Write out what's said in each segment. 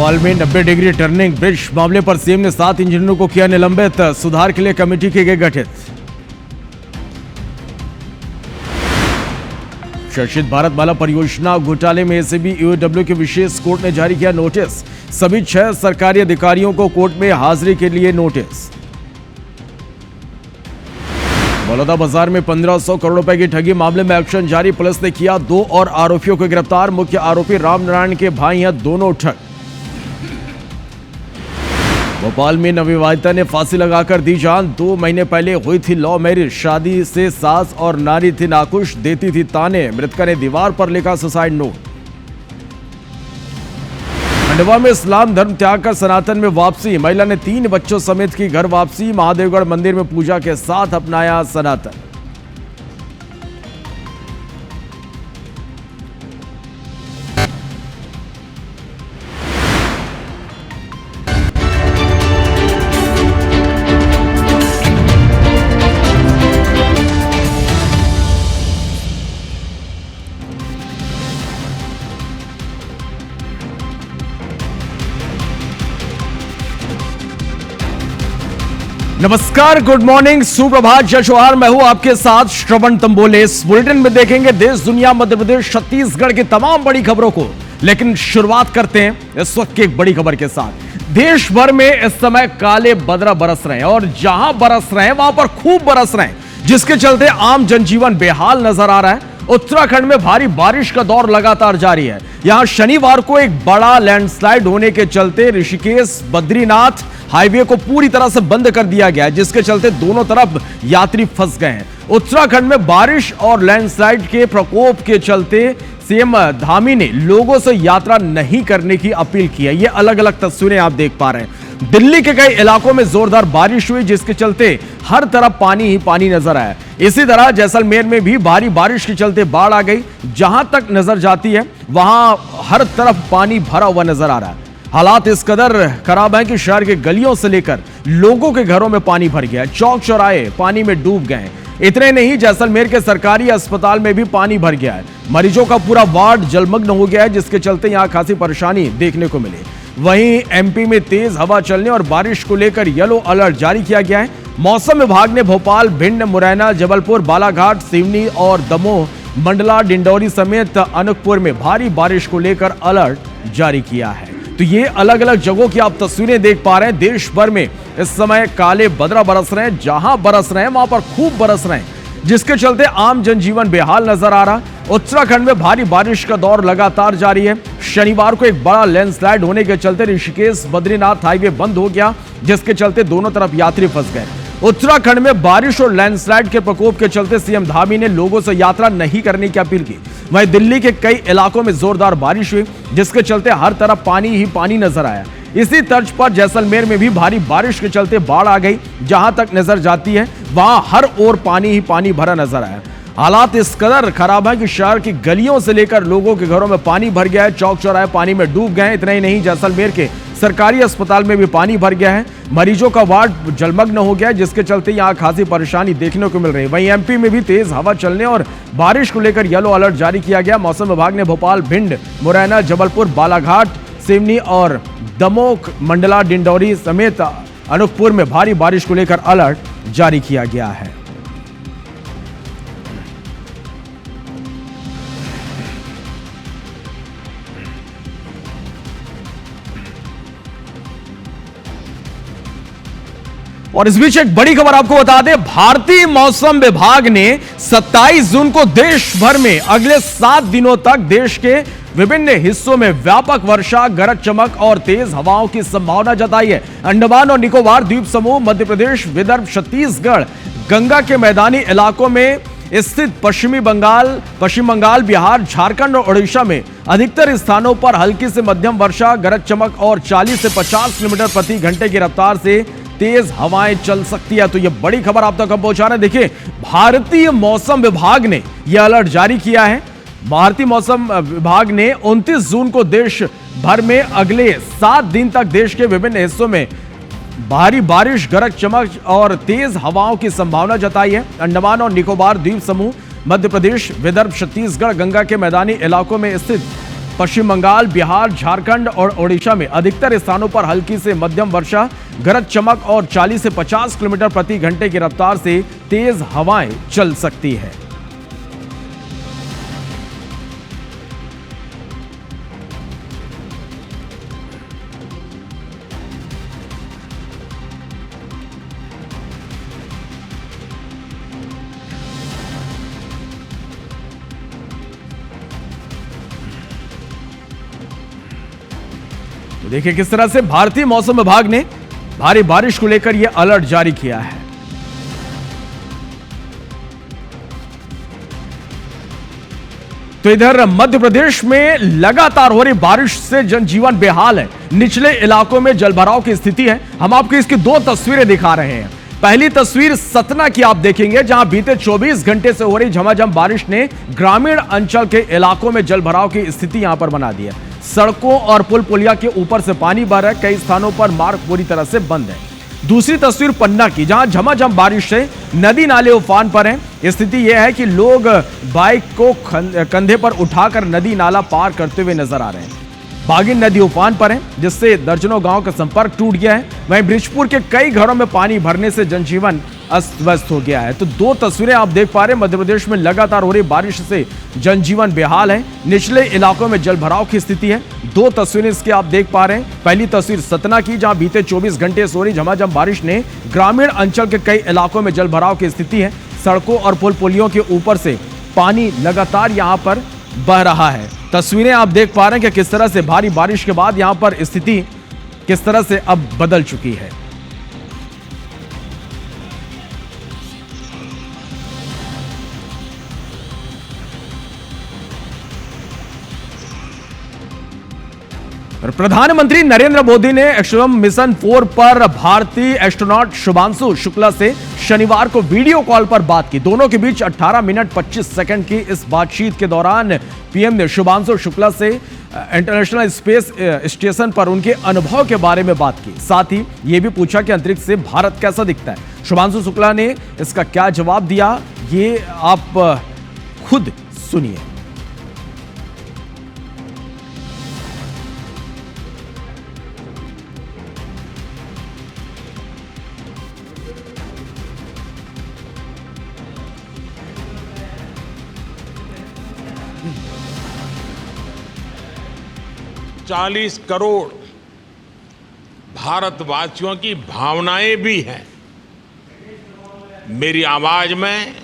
भोपाल में 90 degree turning bridge मामले पर सीएम ने 7 इंजीनियरों को किया निलंबित। सुधार के लिए कमेटी की गई गठित। चर्चित भारतमाला परियोजना घोटाले में एसीबी ईओडब्ल्यू की विशेष कोर्ट ने जारी किया नोटिस। सभी 6 सरकारी अधिकारियों को कोर्ट में हाजिरी के लिए नोटिस। बलौदा बाजार में 1500 करोड़ रुपए की ठगी मामले में एक्शन जारी। पुलिस ने किया 2 और आरोपियों को गिरफ्तार। मुख्य आरोपी रामनारायण के भाई हैं दोनों ठग। भोपाल में नवविवाहिता ने फांसी लगाकर दी जान। 2 महीने पहले हुई थी लव मैरिज। शादी से सास और नारी थी नाखुश, देती थी ताने। मृतका ने दीवार पर लिखा सुसाइड नोट। खंडवा में इस्लाम धर्म त्याग कर सनातन में वापसी। महिला ने 3 बच्चों समेत की घर वापसी। महादेवगढ़ मंदिर में पूजा के साथ अपनाया सनातन। नमस्कार, गुड मॉर्निंग, सुप्रभात, जय जोहार। मैं हूं आपके साथ श्रवण तंबोले। इस बुलेटिन में देखेंगे देश, दुनिया, मध्य प्रदेश, छत्तीसगढ़ की तमाम बड़ी खबरों को। लेकिन शुरुआत करते हैं इस वक्त की एक बड़ी खबर के साथ। देश भर में इस समय काले बदरा बरस रहे हैं और जहां बरस रहे हैं वहां पर खूब बरस रहे हैं, जिसके चलते आम जनजीवन बेहाल नजर आ रहा है। उत्तराखंड में भारी बारिश का दौर लगातार जारी है। यहां शनिवार को एक बड़ा लैंडस्लाइड होने के चलते ऋषिकेश बद्रीनाथ हाईवे को पूरी तरह से बंद कर दिया गया है, जिसके चलते दोनों तरफ यात्री फंस गए हैं। उत्तराखंड में बारिश और लैंडस्लाइड के प्रकोप के चलते सीएम धामी ने लोगों से यात्रा नहीं करने की अपील की है। ये अलग अलग तस्वीरें आप देख पा रहे हैं। दिल्ली के कई इलाकों में जोरदार बारिश हुई, जिसके चलते हर तरफ पानी ही पानी नजर आया। इसी तरह जैसलमेर में भी भारी बारिश के चलते बाढ़ आ गई। जहां तक नजर जाती है वहां हर तरफ पानी भरा हुआ नजर आ रहा है। हालात इस कदर खराब है कि शहर के गलियों से लेकर लोगों के घरों में पानी भर गया है। चौक चौराहे पानी में डूब गए हैं। इतने नहीं, जैसलमेर के सरकारी अस्पताल में भी पानी भर गया है। मरीजों का पूरा वार्ड जलमग्न हो गया है, जिसके चलते यहां खासी परेशानी देखने को मिली। वहीं एमपी में तेज हवा चलने और बारिश को लेकर येलो अलर्ट जारी किया गया है। मौसम विभाग ने भोपाल, भिंड, मुरैना, जबलपुर, बालाघाट, सिवनी और दमोह, मंडला, डिंडौरी समेत अनूपपुर में भारी बारिश को लेकर अलर्ट जारी किया है। तो ये अलग अलग जगहों की आप तस्वीरें देख पा रहे हैं। देश भर में इस समय काले बदरा बरस रहे हैं। जहां बरस रहे हैं वहां पर खूब बरस रहे हैं, जिसके चलते आम जनजीवन बेहाल नजर आ रहा। उत्तराखंड में भारी बारिश का दौर लगातार जारी है। शनिवार को एक बड़ा लैंडस्लाइड होने के चलते ऋषिकेश बद्रीनाथ हाईवे बंद हो गया, जिसके चलते दोनों तरफ यात्री फंस गए। उत्तराखंड में बारिश और लैंडस्लाइड के प्रकोप के चलते सीएम धामी ने लोगों से यात्रा नहीं करने की अपील की। वहीं दिल्ली के कई इलाकों में जोरदार बारिश हुई, जिसके चलते हर तरफ पानी ही पानी नजर आया। इसी तर्ज पर जैसलमेर में भी भारी बारिश के चलते बाढ़ आ गई। जहां तक नजर जाती है वहां हर ओर पानी ही पानी भरा नजर आया। हालात इस कदर खराब है कि शहर की गलियों से लेकर लोगों के घरों में पानी भर गया है। चौक चौराहे पानी में डूब गए। इतना ही नहीं, जैसलमेर के सरकारी अस्पताल में भी पानी भर गया है। मरीजों का वार्ड जलमग्न हो गया है, जिसके चलते यहां खासी परेशानी देखने को मिल रही है। वहीं एमपी में भी तेज हवा चलने और बारिश को लेकर येलो अलर्ट जारी किया गया। मौसम विभाग ने भोपाल, भिंड, मुरैना, जबलपुर, बालाघाट, सिवनी और दमोह, मंडला, डिंडौरी समेत अनूपपुर में भारी बारिश को लेकर अलर्ट जारी किया गया है। और इस बीच एक बड़ी खबर आपको बता दें, भारतीय मौसम विभाग ने 27 जून को देश भर में अगले 7 दिनों तक देश के विभिन्न हिस्सों में व्यापक वर्षा, गरज चमक और तेज हवाओं की संभावना जताई है। अंडमान और निकोबार द्वीप समूह, मध्य प्रदेश, विदर्भ, छत्तीसगढ़, गंगा के मैदानी इलाकों में स्थित पश्चिम बंगाल, बिहार, झारखंड और ओडिशा में अधिकतर स्थानों पर हल्की से मध्यम वर्षा, गरज चमक और 40 से 50 किलोमीटर प्रति घंटे की रफ्तार से तेज हवाएं चल सकती है। तो यह बड़ी खबर आप तक हम पहुंचा रहे हैं। देखिए, भारतीय मौसम विभाग ने यह अलर्ट जारी किया है। भारतीय मौसम विभाग ने 29 जून को देश भर में अगले 7 दिन तक देश के विभिन्न हिस्सों में भारी बारिश, गरज चमक और तेज हवाओं की संभावना जताई है। अंडमान और निकोबार द्वीप समूह, मध्य प्रदेश, विदर्भ, छत्तीसगढ़, गंगा के मैदानी इलाकों में स्थित पश्चिम बंगाल, बिहार, झारखंड और ओडिशा में अधिकतर स्थानों पर हल्की से मध्यम वर्षा, गरज चमक और 40 से 50 किलोमीटर प्रति घंटे की रफ्तार से तेज हवाएं चल सकती है। तो देखिए किस तरह से भारतीय मौसम विभाग ने भारी बारिश को लेकर यह अलर्ट जारी किया है। तो इधर मध्य प्रदेश में लगातार हो रही बारिश से जनजीवन बेहाल है। निचले इलाकों में जलभराव की स्थिति है। हम आपको इसकी दो तस्वीरें दिखा रहे हैं। पहली तस्वीर सतना की आप देखेंगे, जहां बीते 24 घंटे से हो रही झमाझम बारिश ने ग्रामीण अंचल के इलाकों में जलभराव की स्थिति यहां पर बना दी है। सड़कों और पुल पुलिया के ऊपर से पानी बह रहा है। कई स्थानों पर मार्ग पूरी तरह से बंद है। दूसरी तस्वीर पन्ना की, जहां झमाझम बारिश से नदी नाले उफान पर हैं। स्थिति यह है कि लोग बाइक को कंधे पर उठाकर नदी नाला पार करते हुए नजर आ रहे हैं। बागिन नदी उफान पर है, जिससे दर्जनों गांव का संपर्क टूट गया है। वहीं बृजपुर के कई घरों में पानी भरने से जनजीवन अस्त व्यस्त हो गया है। तो दो तस्वीरें आप देख पा रहे हैं। मध्य प्रदेश में लगातार हो रही बारिश से जनजीवन बेहाल है। निचले इलाकों में जलभराव की स्थिति है। दो तस्वीरें इसके आप देख पा रहे हैं। पहली तस्वीर सतना की, जहां बीते 24 घंटे से हो रही झमाझम बारिश ने ग्रामीण अंचल के कई इलाकों में जलभराव की स्थिति है। सड़कों और पुल पुलियों के ऊपर से पानी लगातार यहां पर बह रहा है। तस्वीरें आप देख पा रहे हैं कि किस तरह से भारी बारिश के बाद यहां पर स्थिति किस तरह से अब बदल चुकी है। और प्रधानमंत्री नरेंद्र मोदी ने एक्सोम मिशन 4 पर भारतीय एस्ट्रोनॉट शुभांशु शुक्ला से शनिवार को वीडियो कॉल पर बात की। दोनों के बीच 18 मिनट 25 सेकंड की इस बातचीत के दौरान पीएम ने शुभांशु शुक्ला से इंटरनेशनल स्पेस स्टेशन पर उनके अनुभव के बारे में बात की। साथ ही यह भी पूछा कि अंतरिक्ष से भारत कैसा दिखता है। शुभांशु शुक्ला ने इसका क्या जवाब दिया, ये आप खुद सुनिए। 40 करोड़ भारतवासियों की भावनाएं भी हैं। मेरी आवाज में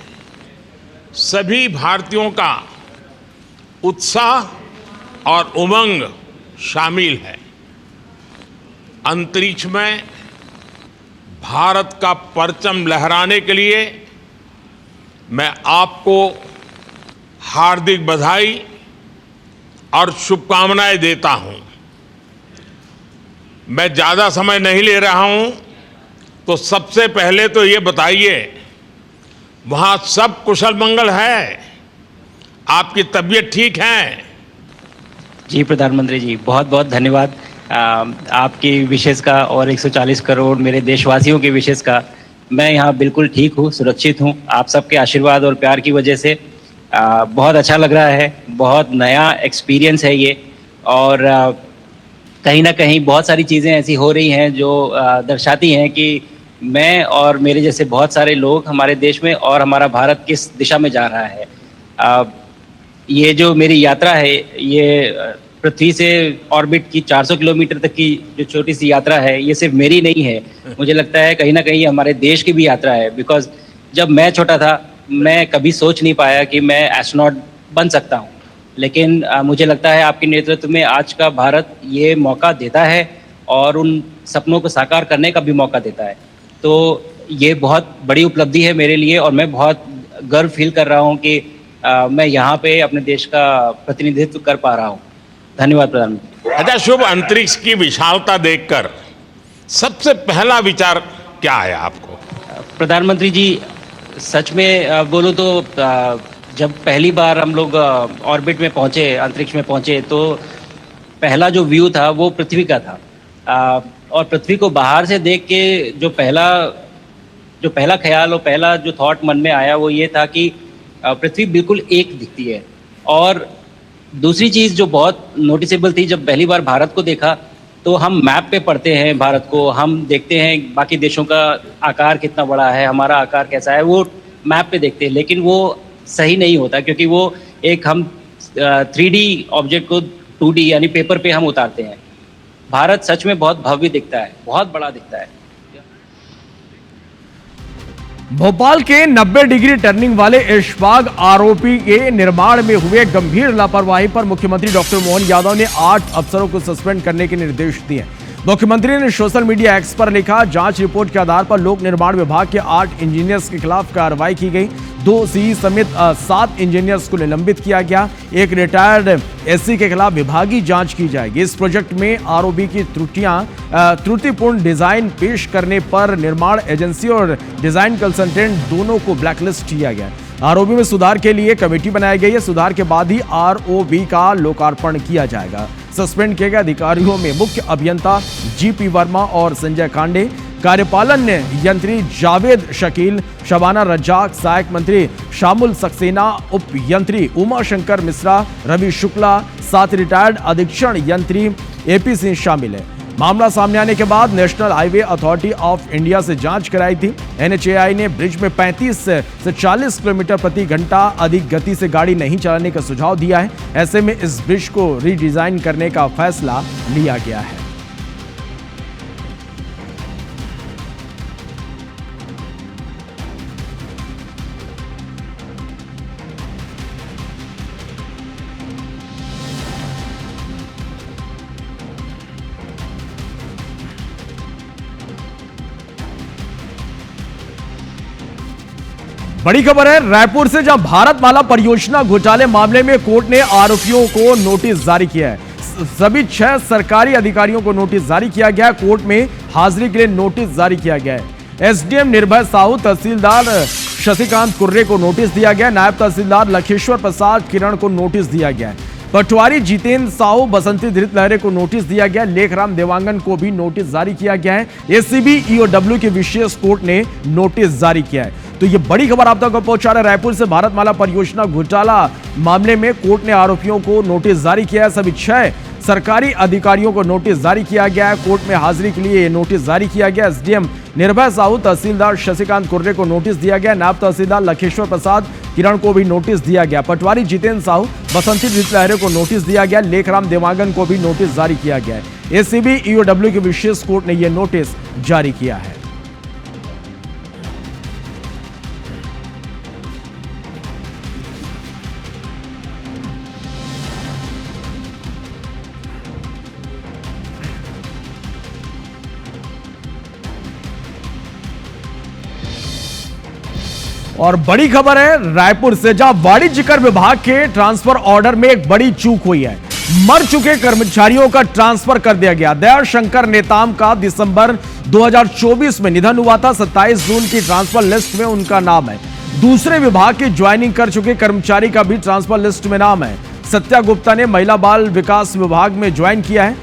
सभी भारतीयों का उत्साह और उमंग शामिल है। अंतरिक्ष में भारत का परचम लहराने के लिए मैं आपको हार्दिक बधाई और शुभकामनाएं देता हूं। मैं ज्यादा समय नहीं ले रहा हूं, तो सबसे पहले तो ये बताइए, वहां सब कुशल मंगल है? आपकी तबीयत ठीक है? जी प्रधानमंत्री जी, बहुत बहुत धन्यवाद आपकी विशेष का और 140 करोड़ मेरे देशवासियों की विशेष का। मैं यहाँ बिल्कुल ठीक हूँ, सुरक्षित हूँ। आप सबके आशीर्वाद और प्यार की वजह से बहुत अच्छा लग रहा है। बहुत नया एक्सपीरियंस है ये, और कहीं ना कहीं बहुत सारी चीज़ें ऐसी हो रही हैं जो दर्शाती हैं कि मैं और मेरे जैसे बहुत सारे लोग हमारे देश में और हमारा भारत किस दिशा में जा रहा है। ये जो मेरी यात्रा है, ये पृथ्वी से ऑर्बिट की 400 किलोमीटर तक की जो छोटी सी यात्रा है, ये सिर्फ मेरी नहीं है। मुझे लगता है कहीं ना कहीं हमारे देश की भी यात्रा है। बिकॉज जब मैं छोटा था, मैं कभी सोच नहीं पाया कि मैं एस्ट्रोनॉट बन सकता हूँ, लेकिन मुझे लगता है आपके नेतृत्व में आज का भारत ये मौका देता है और उन सपनों को साकार करने का भी मौका देता है। तो ये बहुत बड़ी उपलब्धि है मेरे लिए, और मैं बहुत गर्व फील कर रहा हूँ कि मैं यहाँ पे अपने देश का प्रतिनिधित्व कर पा रहा हूँ। धन्यवाद प्रधानमंत्री। अच्छा शुभ, अंतरिक्ष की विशालता देखकर सबसे पहला विचार क्या आया आपको? प्रधानमंत्री जी, सच में बोलो तो जब पहली बार हम लोग ऑर्बिट में पहुंचे, अंतरिक्ष में पहुंचे, तो पहला जो व्यू था वो पृथ्वी का था। और पृथ्वी को बाहर से देख के जो पहला ख्याल और पहला जो थॉट मन में आया वो ये था कि पृथ्वी बिल्कुल एक दिखती है, और दूसरी चीज़ जो बहुत नोटिसेबल थी, जब पहली बार भारत को देखा तो हम मैप पे पढ़ते हैं भारत को, हम देखते हैं बाकी देशों का आकार कितना बड़ा है, हमारा आकार कैसा है, वो मैप पे देखते हैं, लेकिन वो सही नहीं होता क्योंकि वो एक हम 3D ऑब्जेक्ट को 2D यानी पेपर पे हम उतारते हैं। भारत सच में बहुत भव्य दिखता है, बहुत बड़ा दिखता है। भोपाल के 90 डिग्री टर्निंग वाले ऐशबाग आरोपी के निर्माण में हुए गंभीर लापरवाही पर मुख्यमंत्री डॉक्टर मोहन यादव ने 8 अफसरों को सस्पेंड करने के निर्देश दिए। मुख्यमंत्री ने सोशल मीडिया एक्स पर लिखा, जांच रिपोर्ट के आधार पर लोक निर्माण विभाग के 8 इंजीनियर्स के खिलाफ कार्रवाई की गई। 2 सीई समेत 7 इंजीनियर्स को निलंबित किया गया। एक रिटायर्ड एससी के खिलाफ विभागीय जांच की जाएगी। इस प्रोजेक्ट में आरओबी की त्रुटिपूर्ण डिजाइन पेश करने पर निर्माण एजेंसी और डिजाइन कंसल्टेंट दोनों को ब्लैकलिस्ट किया गया। आरओबी में सुधार के लिए कमेटी बनाई गई है। सुधार के बाद ही आरओबी का लोकार्पण किया जाएगा। सस्पेंड किए गए अधिकारियों में मुख्य अभियंता जीपी वर्मा और संजय खांडे, कार्यपालन यंत्री जावेद शकील, शबाना रज्जाक, सहायक मंत्री शामुल सक्सेना, उप यंत्री उमा शंकर मिश्रा, रवि शुक्ला, 7 रिटायर्ड अधीक्षण यंत्री एपी सिंह शामिल है। मामला सामने आने के बाद national highway authority of India से जांच कराई थी। एनएचएआई ने ब्रिज में 35 से 40 किलोमीटर प्रति घंटा अधिक गति से गाड़ी नहीं चलाने का सुझाव दिया है। ऐसे में इस ब्रिज को रीडिजाइन करने का फैसला लिया गया है। बड़ी खबर है रायपुर से, जहां भारतमाला परियोजना घोटाले मामले में कोर्ट ने आरोपियों को नोटिस जारी किया है। सभी 6 सरकारी अधिकारियों को नोटिस जारी किया गया है। कोर्ट में हाजिरी के लिए नोटिस जारी किया गया है। एसडीएम निर्भय साहू, तहसीलदार शशिकांत कुर्रे को नोटिस दिया गया। नायब तहसीलदार लखेश्वर प्रसाद किरण को नोटिस दिया गया है। पटवारी जितेंद्र साहू, बसंती धृत लहरे को नोटिस दिया गया। लेखराम देवांगन को भी नोटिस जारी किया गया है। एसीबी ईओडब्ल्यू की विशेष कोर्ट ने नोटिस जारी किया है। तो ये बड़ी खबर आप तक पहुंचा रहा है। रायपुर से भारतमाला परियोजना घोटाला मामले में कोर्ट ने आरोपियों को नोटिस जारी किया है। सभी 6 सरकारी अधिकारियों को नोटिस जारी किया गया है। कोर्ट में हाजिरी के लिए नोटिस जारी किया गया। एसडीएम निर्भय साहू, तहसीलदार शशिकांत कुर्रे को नोटिस दिया गया। नायब तहसीलदार लखेश्वर प्रसाद किरण को भी नोटिस दिया गया। पटवारी जितेंद्र साहू, बसंती धृत लहरे को नोटिस दिया गया। लेखराम देवांगन को भी नोटिस जारी किया गया है। एसीबी ईओडब्ल्यू की विशेष कोर्ट ने यह नोटिस जारी किया है। और बड़ी खबर है रायपुर से, जहां वाणिज्य कर विभाग के ट्रांसफर ऑर्डर में एक बड़ी चूक हुई है। मर चुके कर्मचारियों का ट्रांसफर कर दिया गया। दयाशंकर नेताम का दिसंबर 2024 में निधन हुआ था। 27 जून की ट्रांसफर लिस्ट में उनका नाम है। दूसरे विभाग की ज्वाइनिंग कर चुके कर्मचारी का भी ट्रांसफर लिस्ट में नाम है। सत्या गुप्ता ने महिला बाल विकास विभाग में ज्वाइन किया है।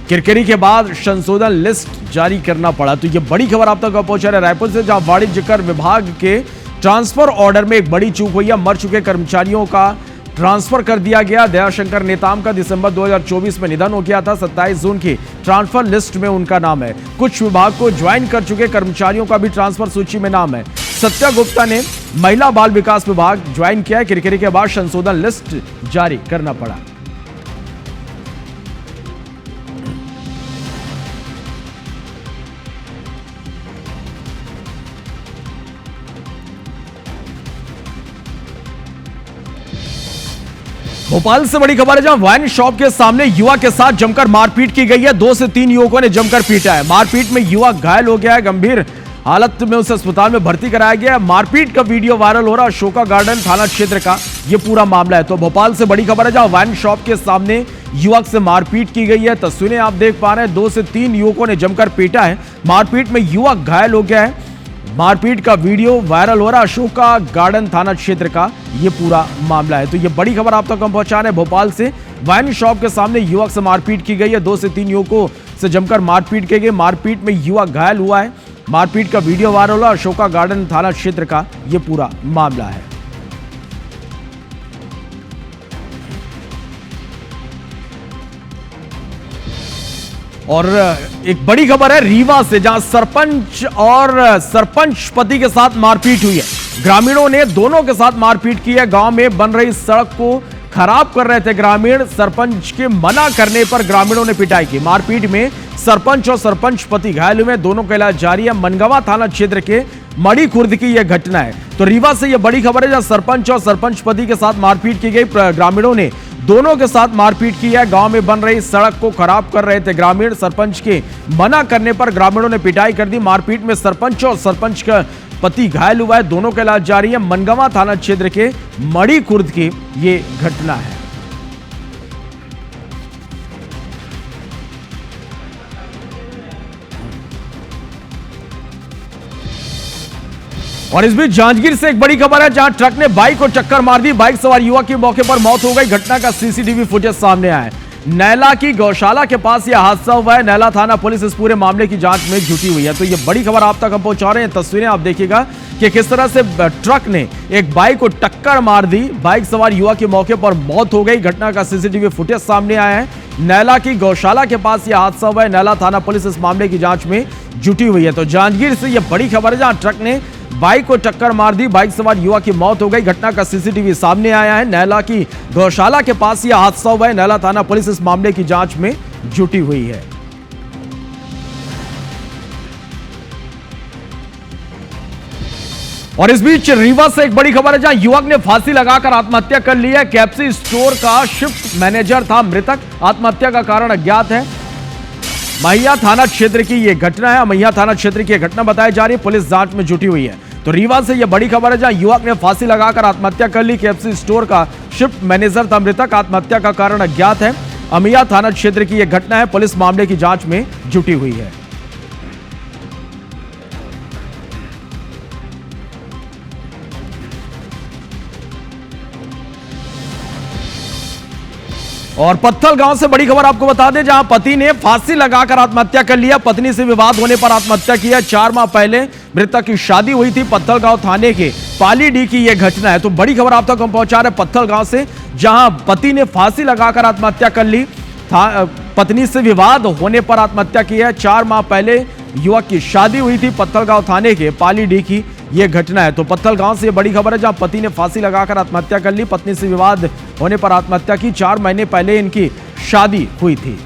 किरकिरी के बाद संशोधन लिस्ट जारी करना पड़ा। तो यह बड़ी खबर आप तक पहुंचा रहा है रायपुर से, जहां वाणिज्य कर विभाग के ट्रांसफर ऑर्डर में एक बड़ी चूक हुई है। मर चुके कर्मचारियों का ट्रांसफर कर दिया गया। दयाशंकर नेताम का दिसंबर 2024 में निधन हो गया था। 27 जून की ट्रांसफर लिस्ट में उनका नाम है। कुछ विभाग को ज्वाइन कर चुके कर्मचारियों का भी ट्रांसफर सूची में नाम है। सत्या गुप्ता ने महिला बाल विकास विभाग ज्वाइन किया है। किरकिरी के बाद संशोधन लिस्ट जारी करना पड़ा। भोपाल से बड़ी खबर है, जहां वाइन शॉप के सामने युवा के साथ जमकर मारपीट की गई है। 2 से 3 युवकों ने जमकर पीटा है। मारपीट में युवक घायल हो गया है। गंभीर हालत में उसे अस्पताल में भर्ती कराया गया है। मारपीट का वीडियो वायरल हो रहा है। अशोका गार्डन थाना क्षेत्र का यह पूरा मामला है। तो भोपाल से बड़ी खबर है, जहां वाइन शॉप के सामने युवक से मारपीट की गई है। तस्वीरें आप देख पा रहे हैं। 2 से 3 युवकों ने जमकर पीटा है। मारपीट में युवक घायल हो गया है। मारपीट का वीडियो वायरल हो रहा है। अशोका गार्डन थाना क्षेत्र का यह पूरा मामला है। तो यह बड़ी खबर आप तक हम पहुंचा रहे हैं। भोपाल से वाइन शॉप के सामने युवक से मारपीट की गई है। 2 से 3 युवकों से जमकर मारपीट की गई। मारपीट में युवक घायल हुआ है। मारपीट का वीडियो वायरल हुआ। अशोका गार्डन थाना क्षेत्र का यह पूरा मामला है। और एक बड़ी खबर है रीवा से, जहां सरपंच और सरपंच पति के साथ मारपीट हुई है। ग्रामीणों ने दोनों के साथ मारपीट की है। गांव में बन रही सड़क को खराब कर रहे थे ग्रामीण। सरपंच के मना करने पर ग्रामीणों ने पिटाई की। मारपीट में सरपंच और सरपंच पति घायल हुए। दोनों का इलाज जारी है। मनगवा थाना क्षेत्र के मड़ी खुर्द की यह घटना है। तो रीवा से यह बड़ी खबर है, जहां सरपंच और सरपंच पति के साथ मारपीट की गई। ग्रामीणों ने दोनों के साथ मारपीट की है। गांव में बन रही सड़क को खराब कर रहे थे ग्रामीण। सरपंच के मना करने पर ग्रामीणों ने पिटाई कर दी। मारपीट में सरपंच और सरपंच का पति घायल हुआ है। दोनों का इलाज जारी है। मनगवा थाना क्षेत्र के मड़ी खुर्द की ये घटना है। और इस बीच जांजगीर से एक बड़ी खबर है, जहां ट्रक ने बाइक को टक्कर मार दी। बाइक सवार युवक की मौके पर मौत हो गई। घटना का सीसीटीवी फुटेज सामने आया है। नैला की गौशाला के पास यह हादसा हुआ है। नैला थाना पुलिस इस पूरे मामले की जांच में जुटी हुई है। तो यह बड़ी खबर आप तक हम पहुंचा रहे हैं। तस्वीरें आप देखिएगा कि किस तरह से ट्रक ने एक बाइक को टक्कर मार दी। बाइक सवार युवक की मौके पर मौत हो गई। घटना का सीसीटीवी फुटेज सामने आया है। नैला की गौशाला के पास यह हादसा हुआ है। नैला थाना पुलिस इस मामले की जांच में जुटी हुई है। तो जांजगीर से यह बड़ी खबर है, जहां ट्रक ने बाइक को टक्कर मार दी। बाइक सवार युवक की मौत हो गई। घटना का सीसीटीवी सामने आया है। नैला की गौशाला के पास यह हादसा हुआ है। नैला थाना पुलिस इस मामले की जांच में जुटी हुई है। और इस बीच रीवा से एक बड़ी खबर है, जहां युवक ने फांसी लगाकर आत्महत्या कर ली है। कैप्सी स्टोर का शिफ्ट मैनेजर था मृतक। आत्महत्या का कारण अज्ञात है। मैया थाना क्षेत्र की यह घटना है। मैया थाना क्षेत्र की यह घटना बताई जा रही है। पुलिस जांच में जुटी हुई है। तो रीवा से यह बड़ी खबर है, जहां युवक ने फांसी लगाकर आत्महत्या कर ली। केएफसी स्टोर का शिफ्ट मैनेजर था मृतक। आत्महत्या का कारण अज्ञात है। अमिया थाना क्षेत्र की यह घटना है। पुलिस मामले की जांच में जुटी हुई है। और पत्थल गांव से बड़ी खबर आपको बता दें, जहां पति ने फांसी लगाकर आत्महत्या कर लिया। पत्नी से विवाद होने पर आत्महत्या किया। 4 माह पहले मृतक की शादी हुई थी। पत्थल गांव थाने के पालीडीह की यह घटना है। तो बड़ी खबर आप तक हम पहुंचा रहे पत्थल गांव से, जहां पति ने फांसी लगाकर आत्महत्या कर ली। पत्नी से विवाद होने पर आत्महत्या की है। 4 माह पहले युवक की शादी हुई थी। पत्थल गांव थाने के पालीडीह की यह घटना है। तो पत्थल गांव से यह बड़ी खबर है, जहां पति ने फांसी लगाकर आत्महत्या कर ली। पत्नी से विवाद होने पर आत्महत्या की। 4 महीने पहले इनकी शादी हुई थी।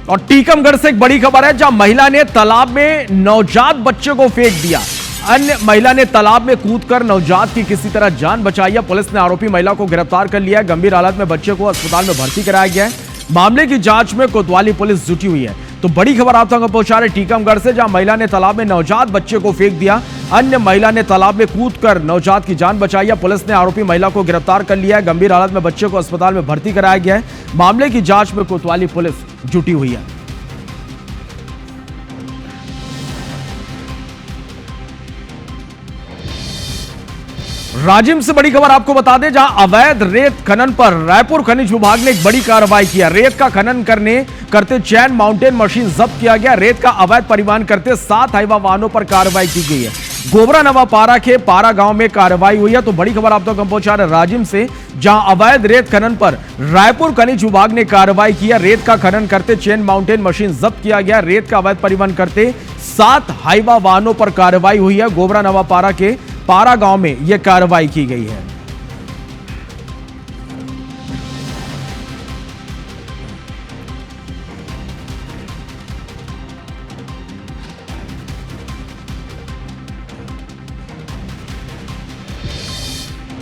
और टीकमगढ़ से एक बड़ी खबर है, जहां महिला ने तालाब में नवजात बच्चे को फेंक दिया। अन्य महिला ने तालाब में कूदकर नवजात की किसी तरह जान बचाई है। पुलिस ने आरोपी महिला को गिरफ्तार कर लिया है। गंभीर हालत में बच्चे को अस्पताल में भर्ती कराया गया है। मामले की जांच में कोतवाली पुलिस जुटी हुई है। तो बड़ी खबर आप तक पहुंचा रहे टीकमगढ़ से, जहां महिला ने तालाब में नवजात बच्चे को फेंक दिया। अन्य महिला ने तालाब में कूदकर नवजात की जान बचाई है। पुलिस ने आरोपी महिला को गिरफ्तार कर लिया है। गंभीर हालत में बच्चे को अस्पताल में भर्ती कराया गया है। मामले की जांच में कोतवाली पुलिस जुटी हुई है। राजिम से बड़ी खबर आपको बता दें, जहां अवैध रेत खनन पर रायपुर खनिज विभाग ने एक बड़ी कार्रवाई किया। रेत का खनन करते चैन माउंटेन मशीन जब्त किया गया। रेत का अवैध परिवहन करते 7 हाईवा वाहनों पर कार्रवाई की गई है। गोबरा नवा पारा के पारा गांव में कार्रवाई हुई है। तो बड़ी खबर आप तक हम पहुंचा रहे राजिम से, जहां अवैध रेत खनन पर रायपुर खनिज विभाग ने कार्रवाई किया। रेत का खनन करते चैन माउंटेन मशीन जब्त किया गया। रेत का अवैध परिवहन करते 7 हाईवा वाहनों पर कार्रवाई हुई है। गोबरा नवा पारा के पारा गांव में यह कार्रवाई की गई है।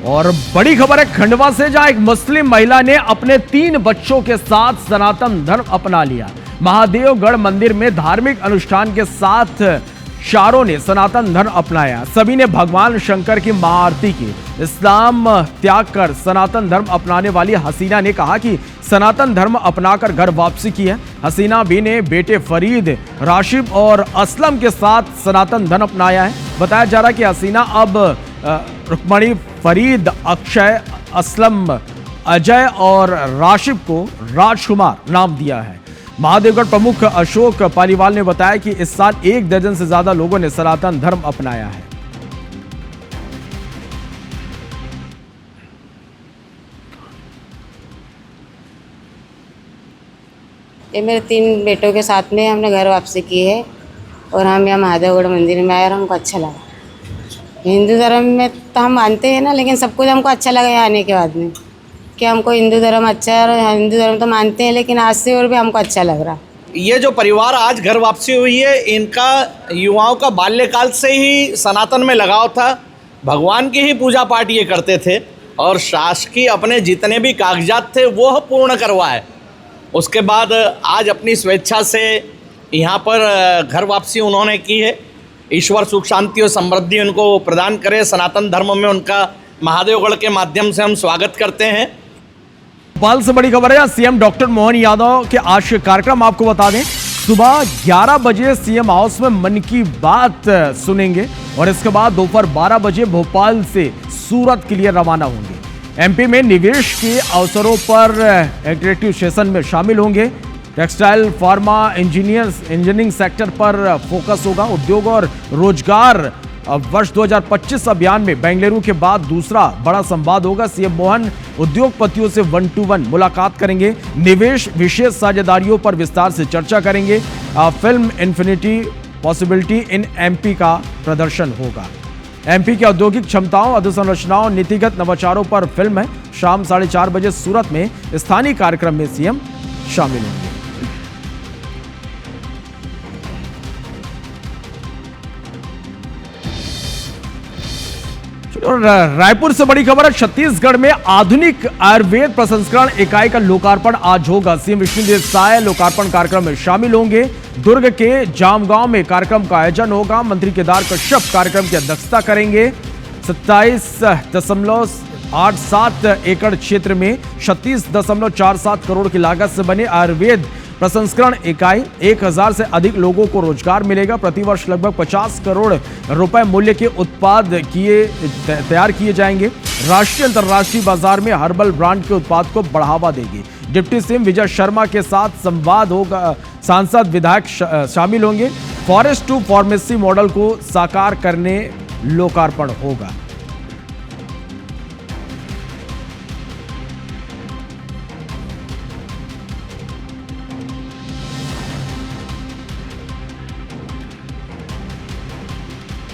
और बड़ी खबर है खंडवा से, जहां एक मुस्लिम महिला ने अपने 3 बच्चों के साथ सनातन धर्म अपना लिया। महादेवगढ़ मंदिर में धार्मिक अनुष्ठान के साथ चारों ने सनातन धर्म अपनाया। सभी ने भगवान शंकर की महाआरती की। इस्लाम त्याग कर सनातन धर्म अपनाने वाली हसीना ने कहा कि सनातन धर्म अपनाकर घर वापसी की है। हसीना भी ने बेटे फरीद, राशिद और असलम के साथ सनातन धर्म अपनाया है। बताया जा रहा है कि हसीना अब रुक्मणी, फरीद, अक्षय, असलम, अजय और राशिद को राजकुमार नाम दिया है। महादेवगढ़ प्रमुख अशोक पालीवाल ने बताया कि इस साल 1 दर्जन से ज्यादा लोगों ने सनातन धर्म अपनाया है। ये मेरे 3 बेटों के साथ में हमने घर वापसी की है और हम यहाँ महादेवगढ़ मंदिर में आए और हमको अच्छा लगा। हिंदू धर्म में तो हम मानते हैं ना, लेकिन सब कुछ हमको अच्छा लगा यहाँ आने के बाद में कि हमको हिंदू धर्म अच्छा है और हिंदू धर्म तो मानते हैं, लेकिन आज से और भी हमको अच्छा लग रहा। ये जो परिवार आज घर वापसी हुई है, इनका युवाओं का बाल्यकाल से ही सनातन में लगाव था, भगवान की ही पूजा पाठ ये करते थे और शासकीय अपने जितने भी कागजात थे वो पूर्ण करवाए। उसके बाद आज अपनी स्वेच्छा से यहाँ पर घर वापसी उन्होंने की है। ईश्वर सुख शांति और समृद्धि उनको प्रदान करे। सनातन धर्म में उनका महादेवगढ़ के माध्यम से हम स्वागत करते हैं। भोपाल से बड़ी खबर है, सीएम डॉक्टर मोहन यादव के आज के कार्यक्रम आपको बता दें। सुबह 11 बजे सीएम हाउस में मन की बात सुनेंगे और इसके बाद दोपहर 12 बजे भोपाल से सूरत के लिए रवाना होंगे। एमपी में निवेश के अवसरों पर इंटरेक्टिव सेशन में शामिल होंगे। टेक्सटाइल, फार्मा, इंजीनियरिंग सेक्टर पर फोकस होगा। उद्योग और रोजगार वर्ष 2025 अभियान में बेंगलुरु के बाद दूसरा बड़ा संवाद होगा। सीएम मोहन उद्योगपतियों से 1-to-1 मुलाकात करेंगे। निवेश विशेष साझेदारियों पर विस्तार से चर्चा करेंगे। Film infinity possibility in MP का प्रदर्शन होगा। एमपी की औद्योगिक क्षमताओं, अधोसंरचनाओं, नीतिगत नवाचारों पर फिल्म है। शाम 4:30 बजे सूरत में स्थानीय कार्यक्रम में सीएम शामिल होंगे। और रायपुर से बड़ी खबर है, छत्तीसगढ़ में आधुनिक आयुर्वेद प्रसंस्करण इकाई का लोकार्पण आज होगा। सीएम विष्णुदेव साय लोकार्पण कार्यक्रम में शामिल होंगे। दुर्ग के जामगांव में कार्यक्रम का आयोजन होगा। मंत्री केदार कश्यप कार्यक्रम की अध्यक्षता करेंगे। 27.87 एकड़ क्षेत्र में 36.47 करोड़ की लागत से बने आयुर्वेद प्रसंस्करण इकाई 1000 से अधिक लोगों को रोजगार मिलेगा। प्रतिवर्ष लगभग 50 करोड़ रुपए मूल्य के उत्पाद तैयार किए जाएंगे। राष्ट्रीय अंतर्राष्ट्रीय बाजार में हर्बल ब्रांड के उत्पाद को बढ़ावा देगी। डिप्टी सीएम विजय शर्मा के साथ संवाद होगा। सांसद, विधायक शामिल होंगे। फॉरेस्ट टू फार्मेसी मॉडल को साकार करने लोकार्पण होगा।